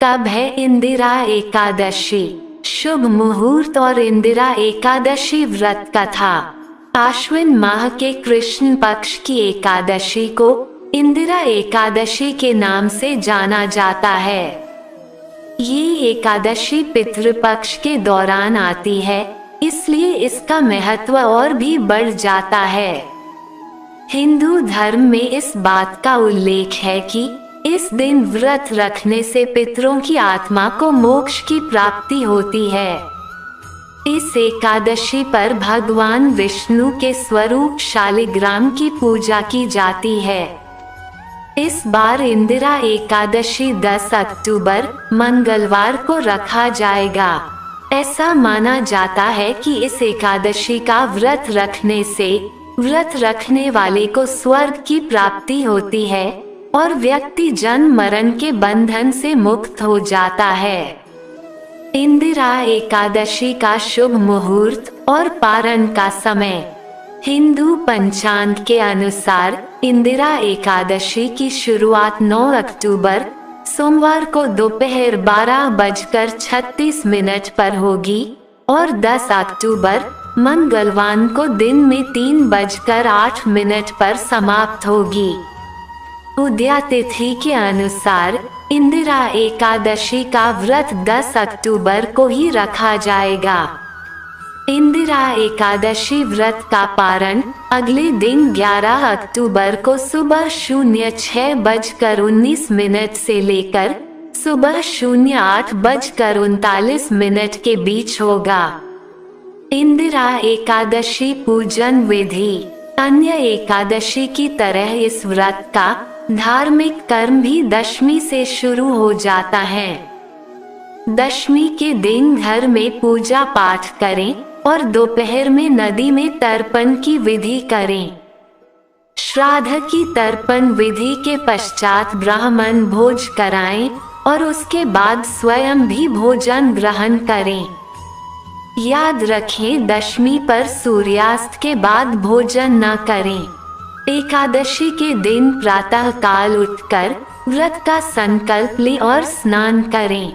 कब है इंदिरा एकादशी? शुभ मुहूर्त और इंदिरा एकादशी व्रत कथा। आश्विन माह के कृष्ण पक्ष की एकादशी को इंदिरा एकादशी के नाम से जाना जाता है। ये एकादशी पितृपक्ष के दौरान आती है, इसलिए इसका महत्व और भी बढ़ जाता है। हिंदू धर्म में इस बात का उल्लेख है कि इस दिन व्रत रखने से पितरों की आत्मा को मोक्ष की प्राप्ति होती है। इस एकादशी पर भगवान विष्णु के स्वरूप शालिग्राम की पूजा की जाती है। इस बार इंदिरा एकादशी 10 अक्टूबर मंगलवार को रखा जाएगा। ऐसा माना जाता है कि इस एकादशी का व्रत रखने से व्रत रखने वाले को स्वर्ग की प्राप्ति होती है और व्यक्ति जन्म मरण के बंधन से मुक्त हो जाता है। इंदिरा एकादशी का शुभ मुहूर्त और पारण का समय। हिंदू पंचांग के अनुसार इंदिरा एकादशी की शुरुआत 9 अक्टूबर सोमवार को दोपहर 12:36 पर होगी और 10 अक्टूबर मंगलवार को दिन में 3:08 पर समाप्त होगी। उदया तिथि के अनुसार इंदिरा एकादशी का व्रत 10 अक्टूबर को ही रखा जाएगा। इंदिरा एकादशी व्रत का पारण अगले दिन 11 अक्टूबर को सुबह 06:19 से लेकर सुबह 08:39 के बीच होगा। इंदिरा एकादशी पूजन विधि। अन्य एकादशी की तरह इस व्रत का धार्मिक कर्म भी दशमी से शुरू हो जाता है। दशमी के दिन घर में पूजा पाठ करें और दोपहर में नदी में तर्पण की विधि करें। श्राद्ध की तर्पण विधि के पश्चात ब्राह्मण भोज कराएं और उसके बाद स्वयं भी भोजन ग्रहण करें। याद रखें, दशमी पर सूर्यास्त के बाद भोजन न करें। एकादशी के दिन प्रातः काल उठकर व्रत का संकल्प लें और स्नान करें।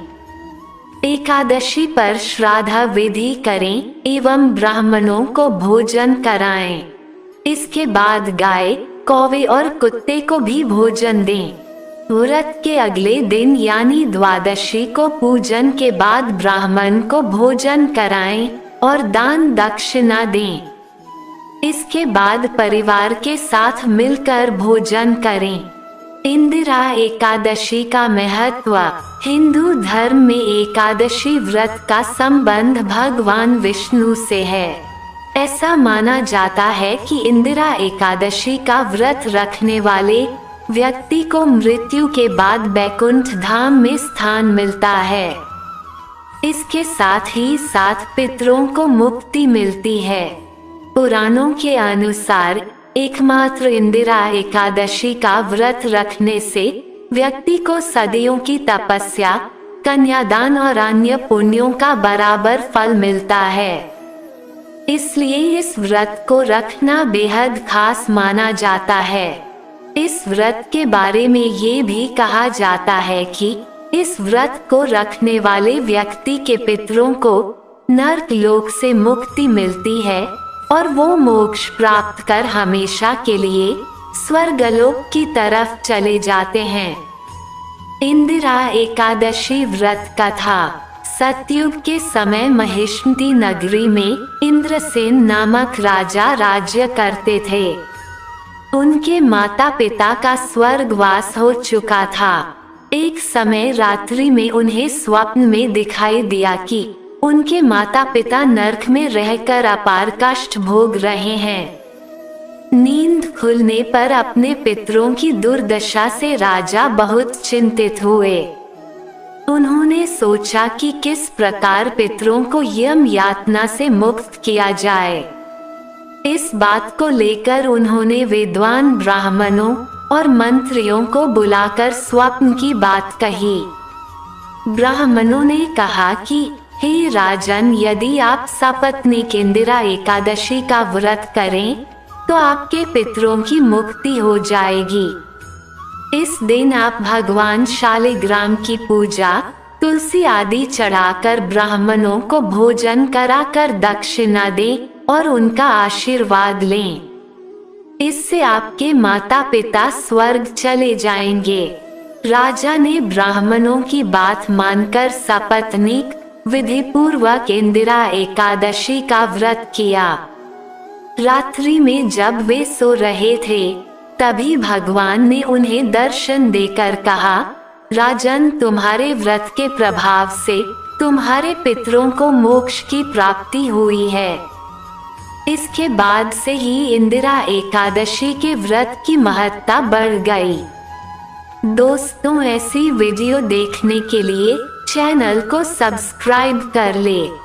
एकादशी पर श्राद्ध विधि करें एवं ब्राह्मणों को भोजन कराएं। इसके बाद गाय, कौवे और कुत्ते को भी भोजन दें। व्रत के अगले दिन यानी द्वादशी को पूजन के बाद ब्राह्मण को भोजन कराएं और दान दक्षिणा दें। इसके बाद परिवार के साथ मिलकर भोजन करें। इंदिरा एकादशी का महत्व। हिंदू धर्म में एकादशी व्रत का संबंध भगवान विष्णु से है। ऐसा माना जाता है कि इंदिरा एकादशी का व्रत रखने वाले व्यक्ति को मृत्यु के बाद बैकुंठ धाम में स्थान मिलता है। इसके साथ ही साथ पितरों को मुक्ति मिलती है। पुराणों के अनुसार एकमात्र इंदिरा एकादशी का व्रत रखने से व्यक्ति को सदियों की तपस्या, कन्यादान और अन्य पुण्यों का बराबर फल मिलता है। इसलिए इस व्रत को रखना बेहद खास माना जाता है। इस व्रत के बारे में ये भी कहा जाता है कि इस व्रत को रखने वाले व्यक्ति के पितरों को नरक लोक से मुक्ति मिलती है और वो मोक्ष प्राप्त कर हमेशा के लिए स्वर्गलोक की तरफ चले जाते हैं। इंदिरा एकादशी व्रत कथा। सतयुग के समय महिष्मती नगरी में इंद्रसेन नामक राजा राज्य करते थे। उनके माता पिता का स्वर्गवास हो चुका था। एक समय रात्रि में उन्हें स्वप्न में दिखाई दिया कि उनके माता पिता नरक में रहकर अपार कष्ट भोग रहे हैं। नींद खुलने पर अपने पितरों की दुर्दशा से राजा बहुत चिंतित हुए। उन्होंने सोचा कि किस प्रकार पितरों को यम यातना से मुक्त किया जाए। इस बात को लेकर उन्होंने विद्वान ब्राह्मणों और मंत्रियों को बुलाकर स्वप्न की बात कही। ब्राह्मणों ने कहा कि हे राजन, यदि आप सपत्नीक इंदिरा एकादशी का व्रत करें तो आपके पितरों की मुक्ति हो जाएगी। इस दिन आप भगवान शालिग्राम की पूजा, तुलसी आदि चढ़ाकर ब्राह्मणों को भोजन कराकर दक्षिणा दें और उनका आशीर्वाद लें। इससे आपके माता पिता स्वर्ग चले जाएंगे। राजा ने ब्राह्मणों की बात मानकर सपत्नीक विधि पूर्वक इंदिरा एकादशी का व्रत किया। रात्रि में जब वे सो रहे थे, तभी भगवान ने उन्हें दर्शन देकर कहा, राजन, तुम्हारे व्रत के प्रभाव से तुम्हारे पितरों को मोक्ष की प्राप्ति हुई है। इसके बाद से ही इंदिरा एकादशी के व्रत की महत्ता बढ़ गई। दोस्तों, ऐसी वीडियो देखने के लिए चैनल को सब्सक्राइब कर ले।